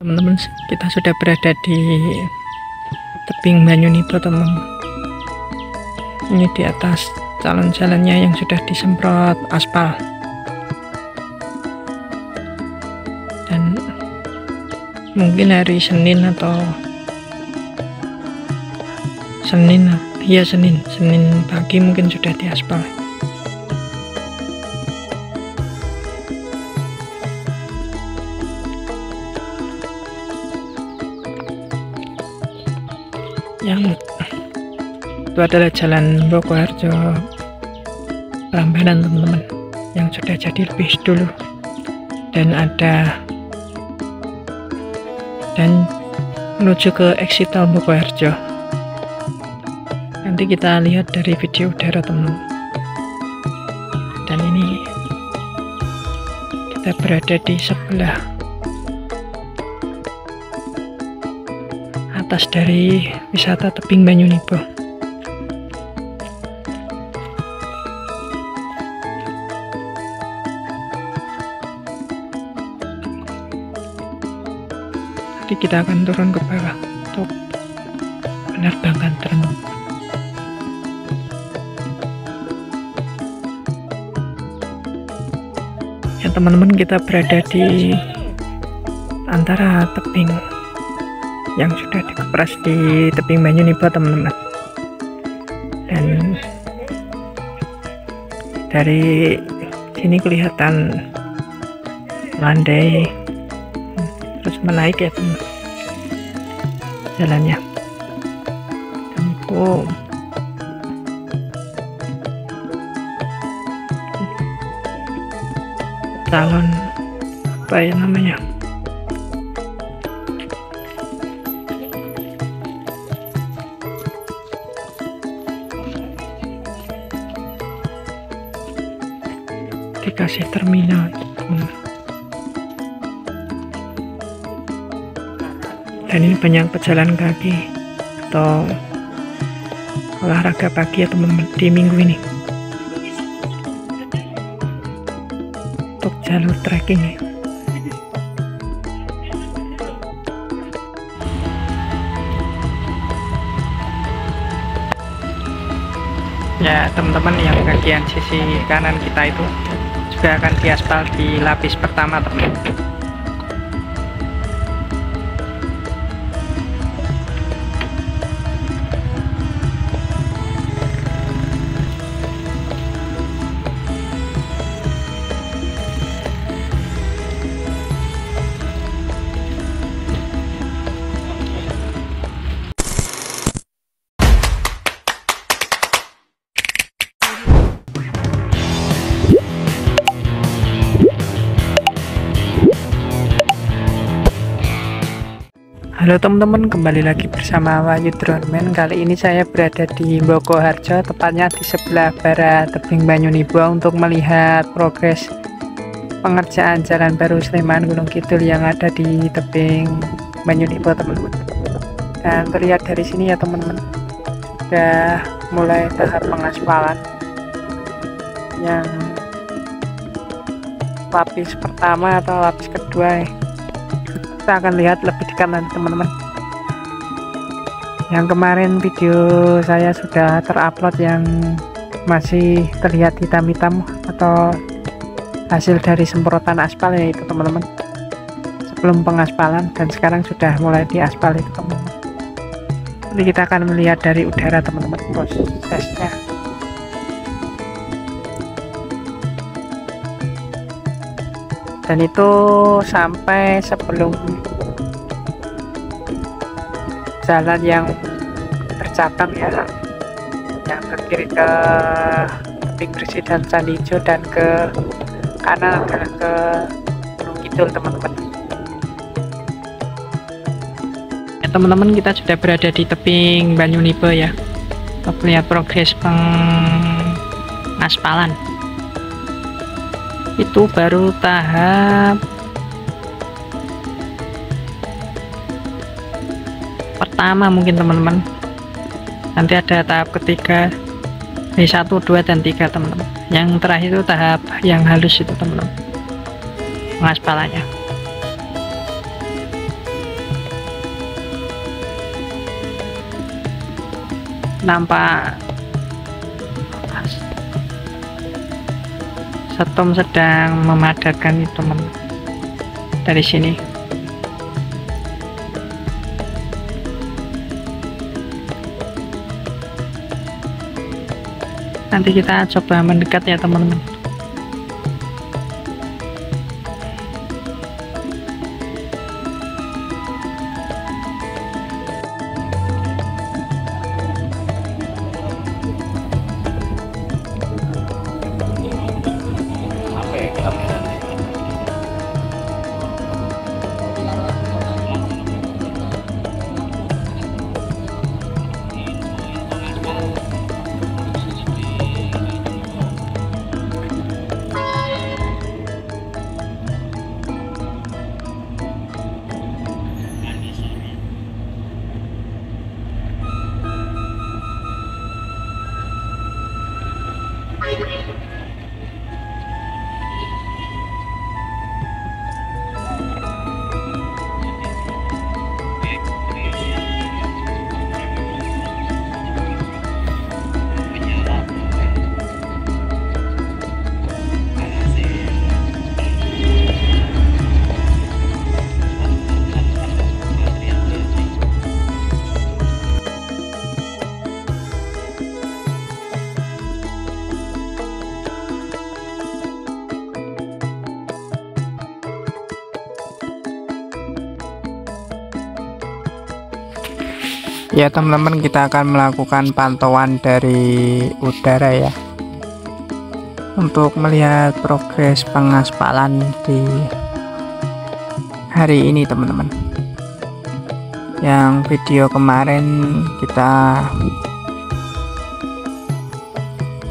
Teman-teman, kita sudah berada di tebing Banyunipa, teman-teman. Ini di atas jalan-jalannya yang sudah disemprot aspal. Dan mungkin hari Senin atau Senin pagi mungkin sudah diaspal. Yang itu adalah Jalan Bokoharjo Prambanan, teman-teman, yang sudah jadi lebih dulu, dan menuju ke exit tol Bokoharjo. Nanti kita lihat dari video udara, teman-teman. Dan ini kita berada di sebelah atas dari wisata tebing Banyunipa. Jadi kita akan turun ke bawah untuk menerbangkan drone. Ya teman-teman, kita berada di antara tebing yang sudah dikepras di tebing Banyunipa, teman-teman. Dan dari sini kelihatan landai terus menaik ya, teman, jalannya. Dan itu calon apa ya namanya, dikasih terminal, teman. Dan ini banyak pejalan kaki atau olahraga pagi ya, teman-teman, di minggu ini untuk jalur trekking ya. Ya teman-teman, yang bagian sisi kanan kita itu juga akan diaspal di lapis pertama, teman-teman. Halo teman-teman, kembali lagi bersama Wahyu Droneman. Kali ini saya berada di Bokoharjo, tepatnya di sebelah barat tebing Banyunipa, untuk melihat progres pengerjaan jalan baru Sleman Gunung Kidul yang ada di tebing Banyunipa, teman-teman. Dan terlihat dari sini ya teman-teman, sudah mulai tahap pengaspalan yang lapis pertama atau lapis kedua ya. Kita akan lihat lebih dekat nanti, teman-teman. Yang kemarin video saya sudah terupload yang masih terlihat hitam-hitam atau hasil dari semprotan aspal ya, itu teman-teman, sebelum pengaspalan, dan sekarang sudah mulai diaspal itu, teman-teman. Jadi kita akan melihat dari udara, teman-teman, prosesnya. Dan itu sampai sebelum jalan yang bercabang ya, yang ke kiri ke tebing Bersih dan Candi Ijo, dan ke kanan adalah ke Gunung Kidul, teman-teman. Ya teman-teman, kita sudah berada di tebing Banyunipa ya, untuk melihat progres pengaspalan. Itu baru tahap pertama mungkin, teman-teman. Nanti ada tahap ketiga, 1, 2, dan 3, teman-teman. Yang terakhir itu tahap yang halus itu, teman-teman, pengaspalannya. nampak Setom sedang memadatkan itu teman dari sini. Nanti kita coba mendekat ya teman-teman. Ya teman-teman, kita akan melakukan pantauan dari udara ya, untuk melihat progres pengaspalan di hari ini teman-teman. Yang video kemarin kita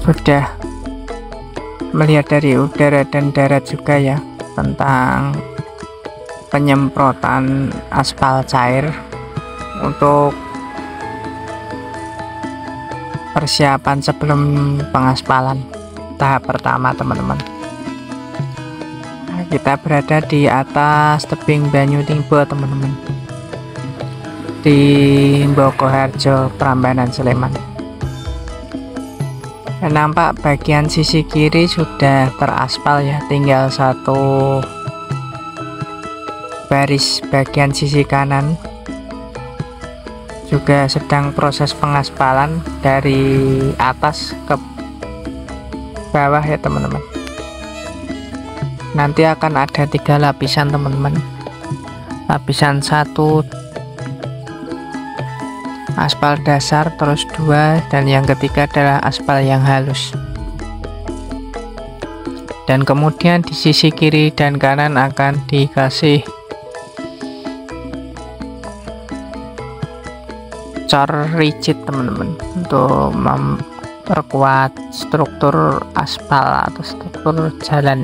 sudah melihat dari udara dan darat juga ya, tentang penyemprotan aspal cair untuk persiapan sebelum pengaspalan tahap pertama teman-teman. Nah, kita berada di atas tebing Banyuningbo teman-teman, di Bokoharjo, Prambanan, Sleman. Dan nampak bagian sisi kiri sudah teraspal ya, tinggal satu baris bagian sisi kanan juga sedang proses pengaspalan dari atas ke bawah ya teman-teman. Nanti akan ada 3 lapisan teman-teman. Lapisan 1 aspal dasar, terus 2, dan yang ketiga adalah aspal yang halus. Dan kemudian di sisi kiri dan kanan akan dikasih cor rigid teman-teman, untuk memperkuat struktur aspal atau struktur jalan.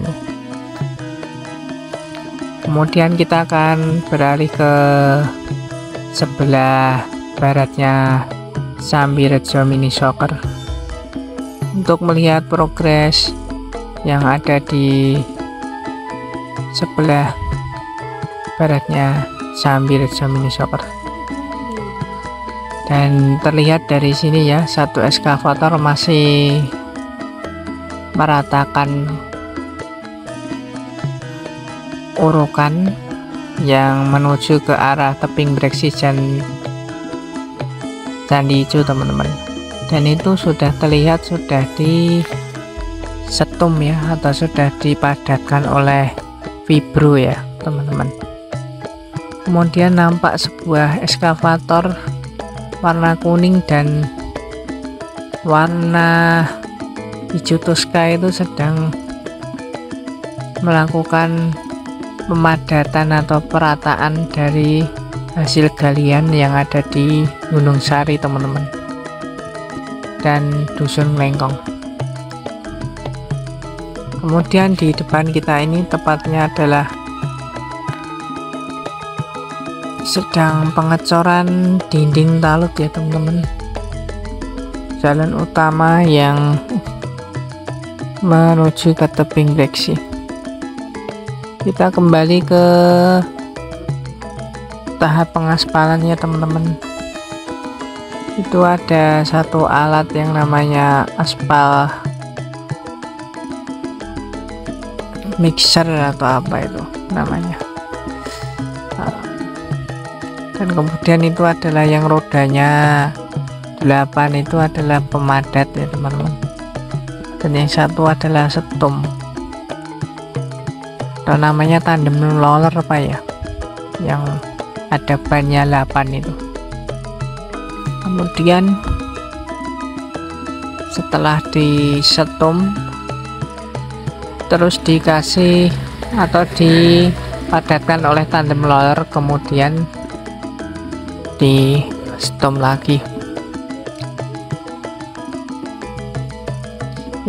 Kemudian kita akan beralih ke sebelah baratnya Sambirejo Mini Soccer untuk melihat progres yang ada di sebelah baratnya Sambirejo Mini Soccer. Dan terlihat dari sini ya, satu eskavator masih meratakan urukan yang menuju ke arah tebing breksi Candi Ijo teman-teman. Dan itu sudah terlihat sudah di setum ya, atau sudah dipadatkan oleh vibro ya teman-teman. Kemudian nampak sebuah eskavator warna kuning dan warna hijau toska itu sedang melakukan pemadatan atau perataan dari hasil galian yang ada di Gunung Sari teman-teman dan Dusun Lengkong. Kemudian di depan kita ini tepatnya adalah sedang pengecoran dinding talut ya teman-teman, jalan utama yang menuju ke tebing breksi. Kita kembali ke tahap pengaspalannya teman-teman. itu ada satu alat yang namanya aspal mixer atau apa itu namanya. Dan kemudian itu adalah yang rodanya 8 itu adalah pemadat ya teman-teman, dan yang satu adalah setum atau namanya tandem roller apa ya, yang ada bannya 8 itu. Kemudian setelah disetum terus dikasih atau dipadatkan oleh tandem roller, kemudian di setum lagi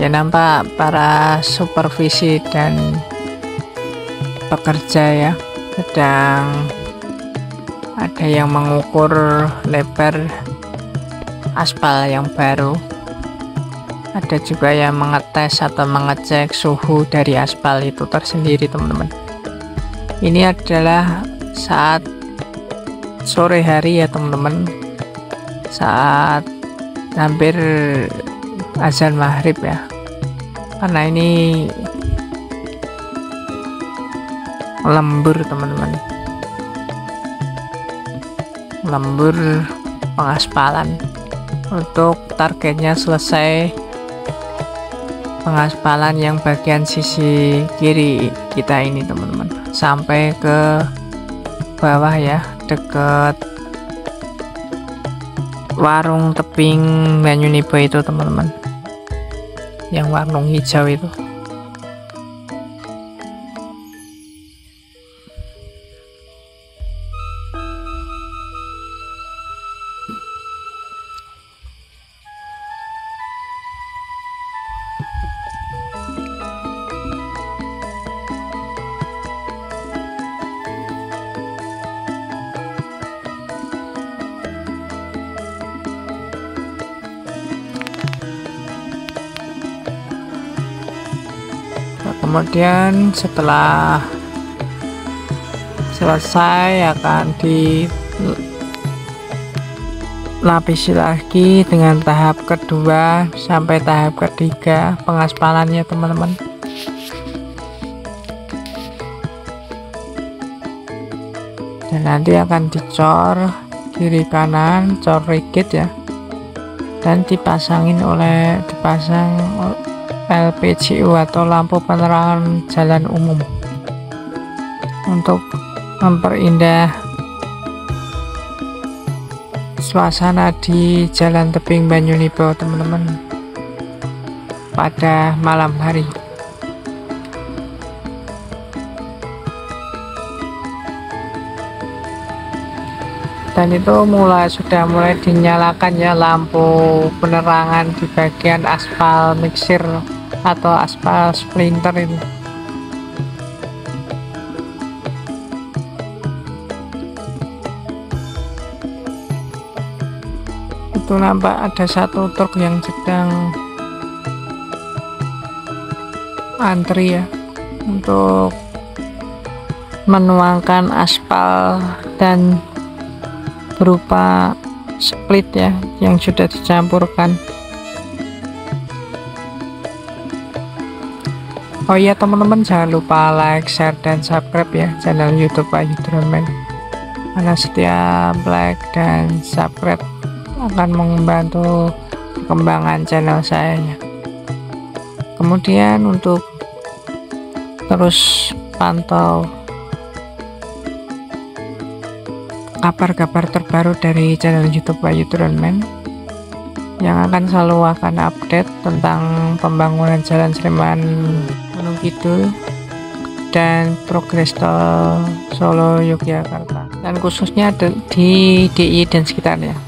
ya. Nampak para supervisi dan pekerja ya, sedang ada yang mengukur lebar aspal yang baru, ada juga yang mengetes atau mengecek suhu dari aspal itu tersendiri teman-teman. Ini adalah saat sore hari ya teman-teman, saat hampir azan maghrib ya, karena ini lembur teman-teman, lembur pengaspalan. Untuk targetnya selesai pengaspalan yang bagian sisi kiri kita ini teman-teman, sampai ke bawah ya, deket warung tebing Banyunibo itu teman-teman, yang warung hijau itu. Kemudian setelah selesai akan dilapisi lagi dengan tahap kedua sampai tahap ketiga pengaspalannya teman-teman. Dan nanti akan dicor kiri kanan, cor rigid ya, dan dipasang LPGU atau lampu penerangan jalan umum untuk memperindah suasana di jalan tebing Banyunibo teman-teman pada malam hari. Dan itu sudah mulai dinyalakan ya lampu penerangan di bagian aspal mixer atau aspal splinter itu. Itu nampak ada satu truk yang sedang antri ya untuk menuangkan aspal dan berupa split ya yang sudah dicampurkan. Oh iya teman-teman, jangan lupa like, share, dan subscribe ya channel YouTube Wahyu Drone Man, karena setiap like dan subscribe akan membantu perkembangan channel saya ya. Kemudian untuk terus pantau kabar-kabar terbaru dari channel YouTube Wahyu Drone Man, yang akan selalu update tentang pembangunan Jalan Sleman Gunung Kidul dan progres tol Solo Yogyakarta, dan khususnya di DIY dan sekitarnya.